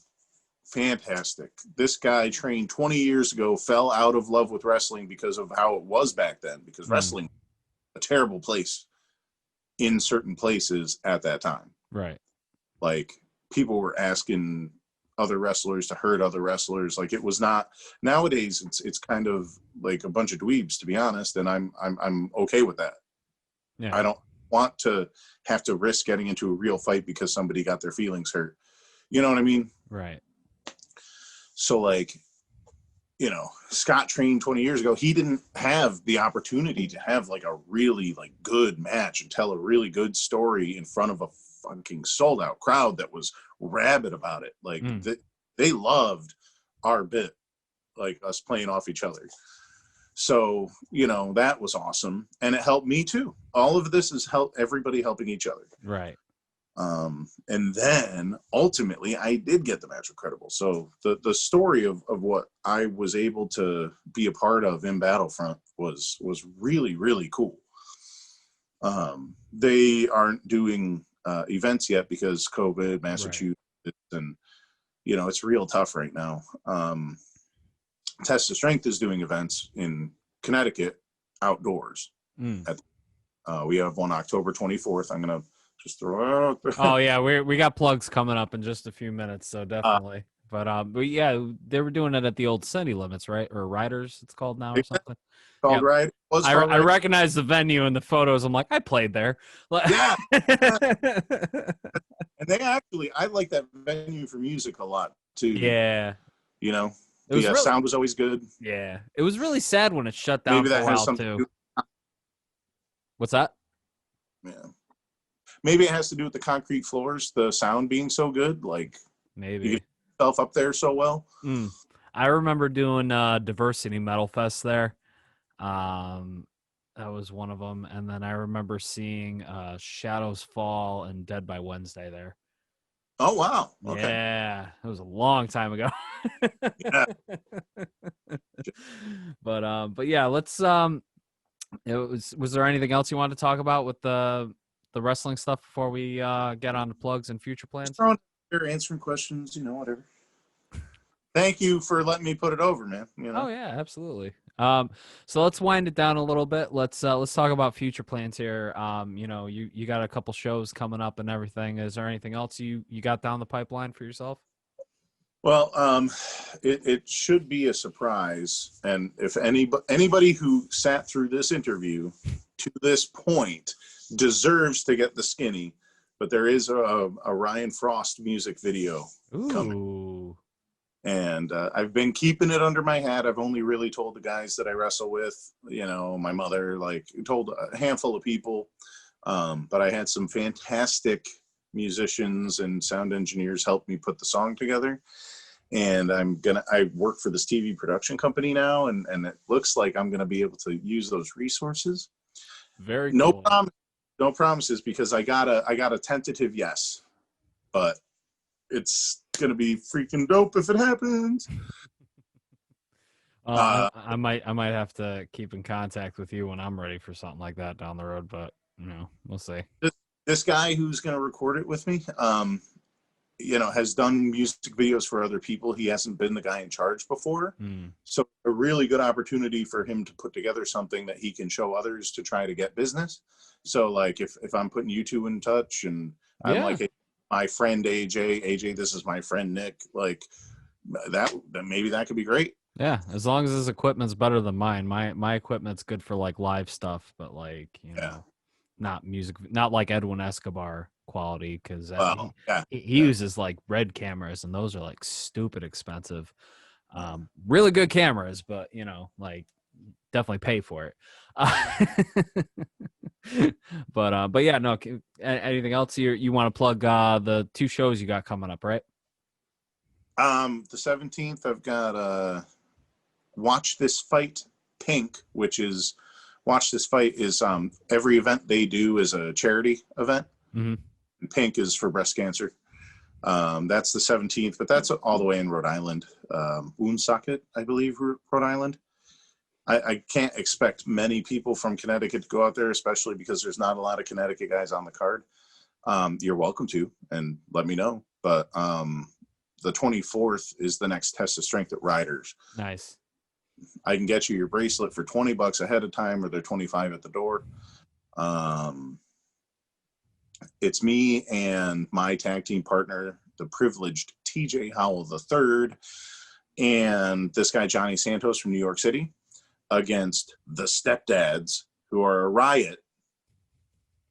fantastic. This guy trained 20 years ago, fell out of love with wrestling because of how it was back then, because wrestling, a terrible place in certain places at that time. Right. Like, people were asking other wrestlers to hurt other wrestlers. Like, it was not. Nowadays it's kind of like a bunch of dweebs, to be honest, and I'm okay with that. Yeah. I don't want to have to risk getting into a real fight because somebody got their feelings hurt. You know what I mean? Right. So, like, you know, Scott trained 20 years ago. He didn't have the opportunity to have like a really like good match and tell a really good story in front of a fucking sold out crowd that was rabid about it. Like, they loved our bit, like us playing off each other. So, you know, that was awesome. And it helped me too. All of this is everybody helping each other. Right. And then ultimately I did get the match with Credible. So the story of what I was able to be a part of in Battlefront was really, really cool. They aren't doing events yet because COVID, Massachusetts, and, you know, it's real tough right now. Test of Strength is doing events in Connecticut outdoors. We have one October 24th. I'm going to just throw out there. Oh yeah, we got plugs coming up in just a few minutes, so definitely. But yeah, they were doing it at the old City Limits, right? Or Riders, it's called now, or something. Called Ride. I recognize the venue and the photos. I'm like, I played there. Yeah. And they actually, I like that venue for music a lot too. Yeah. You know, the sound was always good. Yeah. It was really sad when it shut down. Maybe that for a has while something too. What's that? Yeah. Maybe it has to do with the concrete floors, the sound being so good. Like, maybe you get yourself up there so well. I remember doing Diversity Metal Fest there. That was one of them. And then I remember seeing Shadows Fall and Dead by Wednesday there. Oh, wow. Okay. Yeah, it was a long time ago. Yeah. But yeah, let's was there anything else you wanted to talk about with the wrestling stuff before we get on to plugs and future plans? You're answering questions, you know, whatever. Thank you for letting me put it over, man. You know? Oh yeah, absolutely. So let's wind it down a little bit. Let's talk about future plans here. You know, you got a couple shows coming up and everything. Is there anything else you got down the pipeline for yourself? Well, it should be a surprise. And if anybody who sat through this interview to this point deserves to get the skinny, but there is a Ryan Frost music video coming. And I've been keeping it under my hat. I've only really told the guys that I wrestle with, you know, my mother, like, told a handful of people. But I had some fantastic musicians and sound engineers help me put the song together. And I work for this TV production company now, and it looks like I'm going to be able to use those resources. Very cool. No promises, because I got a tentative yes, but it's going to be freaking dope if it happens. I might have to keep in contact with you when I'm ready for something like that down the road, but you know, we'll see. This guy who's going to record it with me, you know, has done music videos for other people. He hasn't been the guy in charge before. So a really good opportunity for him to put together something that he can show others to try to get business. So, like, if I'm putting you two in touch, and I'm like, hey, my friend AJ, this is my friend Nick, like, that maybe that could be great. Yeah, as long as his equipment's better than mine. My equipment's good for like live stuff, but like, you know, not music, not like Edwin Escobar quality, because he uses like red cameras, and those are like stupid expensive. Really good cameras, but you know, like, definitely pay for it. But yeah, no. Anything else you want to plug? The two shows you got coming up, right? The 17th, I've got Watch This Fight Pink, which is Watch This Fight is every event they do is a charity event. And Pink is for breast cancer. That's the 17th, but that's all the way in Rhode Island, Woonsocket, I believe, Rhode Island. I can't expect many people from Connecticut to go out there, especially because there's not a lot of Connecticut guys on the card. You're welcome to, and let me know. But the 24th is the next test of strength at Riders. Nice. I can get you your bracelet for $20 ahead of time, or they're 25 at the door. It's me and my tag team partner, the privileged TJ Howell III, and this guy Johnny Santos from New York City, against the Stepdads, who are a riot.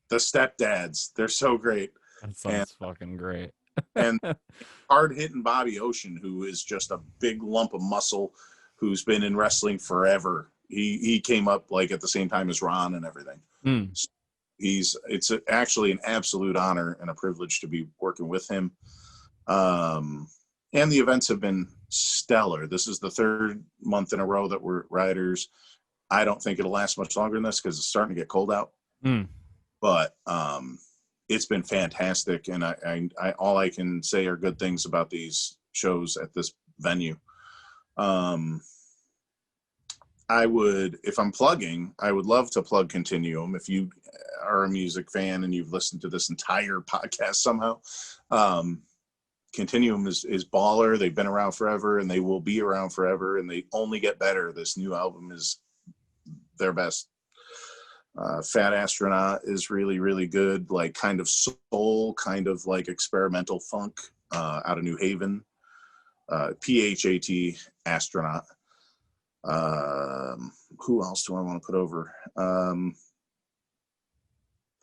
The Stepdads, they're so great. That sounds fucking great. And hard-hitting Bobby Ocean, who is just a big lump of muscle, who's been in wrestling forever. He came up like at the same time as Ron and everything. So it's actually an absolute honor and a privilege to be working with him. And the events have been stellar. This is the third month in a row that we're Riders. I don't think it'll last much longer than this because it's starting to get cold out. But it's been fantastic, and I all I can say are good things about these shows at this venue. I would, if I'm plugging, I would love to plug Continuum. If you are a music fan and you've listened to this entire podcast somehow, Continuum is baller. They've been around forever, and they will be around forever, and they only get better. This new album is their best. Fat Astronaut is really, really good, like kind of soul, kind of like experimental funk out of New Haven. PHAT Astronaut. Who else do I want to put over?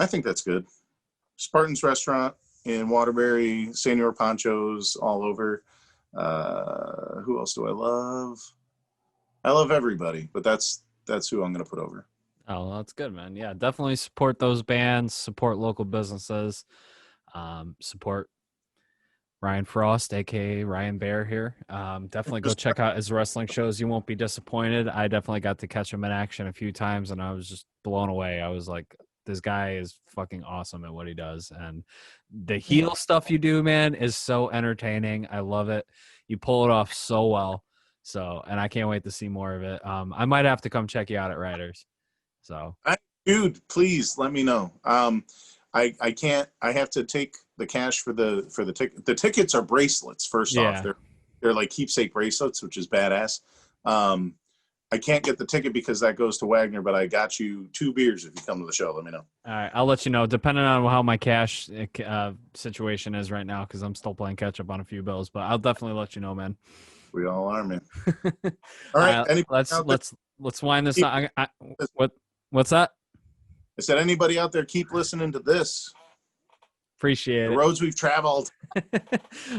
I think that's good. Spartan's Restaurant in Waterbury, Senor Pancho's all over. Who else do I love? I love everybody, but that's who I'm going to put over. Oh, well, that's good, man. Yeah, definitely support those bands, support local businesses, support Ryan Frost, aka Ryan Bair here. Definitely go check out his wrestling shows. You won't be disappointed. I definitely got to catch him in action a few times, and I was just blown away. I was like, this guy is fucking awesome at what he does. And the heel stuff you do, man, is so entertaining. I love it. You pull it off so well. So, and I can't wait to see more of it. I might have to come check you out at Riders. So, dude, please let me know. I can't. I have to take the cash for the ticket. The tickets are bracelets. First off, they're like keepsake bracelets, which is badass. I can't get the ticket because that goes to Wagner, but I got you 2 beers if you come to the show. Let me know. All right, I'll let you know, depending on how my cash situation is right now, because I'm still playing catch up on a few bills. But I'll definitely let you know, man. We all are, man. All right, let's wind this up. What's that? I said, anybody out there, keep listening to this. Appreciate the roads we've traveled.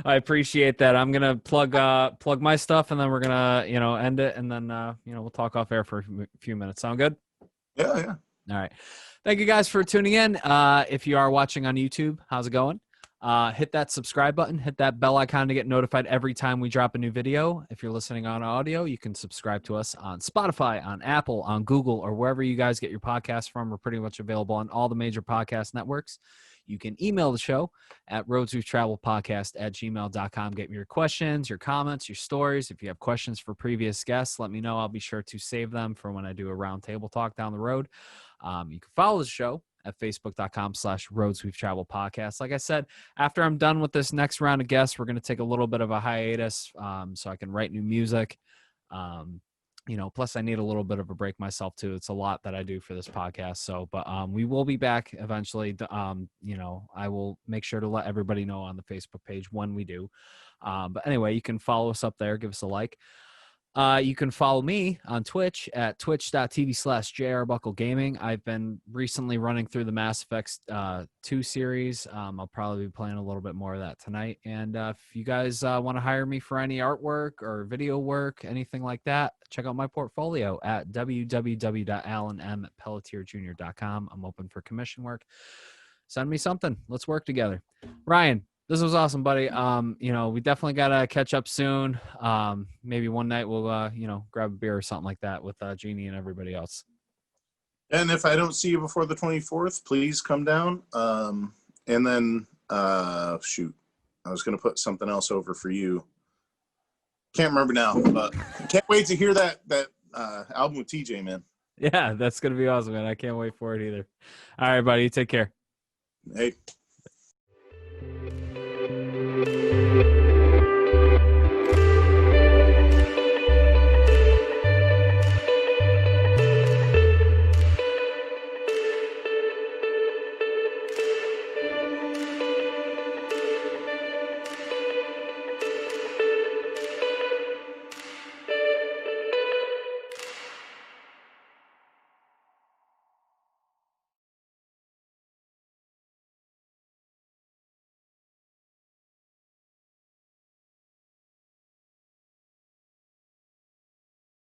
I appreciate that. I'm gonna plug my stuff, and then we're gonna end it, and then we'll talk off air for a few minutes. Sound good? Yeah. All right. Thank you guys for tuning in. If you are watching on YouTube, how's it going? Hit that subscribe button, hit that bell icon to get notified every time we drop a new video. If you're listening on audio, you can subscribe to us on Spotify, on Apple, on Google, or wherever you guys get your podcasts from. We're pretty much available on all the major podcast networks. You can email the show at roadswe'vetravelpodcast@gmail.com. Get me your questions, your comments, your stories. If you have questions for previous guests, let me know. I'll be sure to save them for when I do a roundtable talk down the road. You can follow the show at facebook.com/roadswe'vetravelpodcast. Like I said, after I'm done with this next round of guests, we're going to take a little bit of a hiatus so I can write new music. Plus I need a little bit of a break myself too. It's a lot that I do for this podcast. So, but we will be back eventually. I will make sure to let everybody know on the Facebook page when we do. But anyway, you can follow us up there. Give us a like. You can follow me on Twitch at twitch.tv/jrbucklegaming. I've been recently running through the Mass Effect 2 series. I'll probably be playing a little bit more of that tonight. And if you guys want to hire me for any artwork or video work, anything like that, check out my portfolio at www.alanm@pelletierjr.com. I'm open for commission work. Send me something. Let's work together. Ryan, this was awesome, buddy. We definitely got to catch up soon. Maybe one night we'll, grab a beer or something like that with Jeannie and everybody else. And if I don't see you before the 24th, please come down. And then, I was going to put something else over for you. Can't remember now, but can't wait to hear that album with TJ, man. Yeah, that's going to be awesome, man. I can't wait for it either. All right, buddy. Take care. Hey.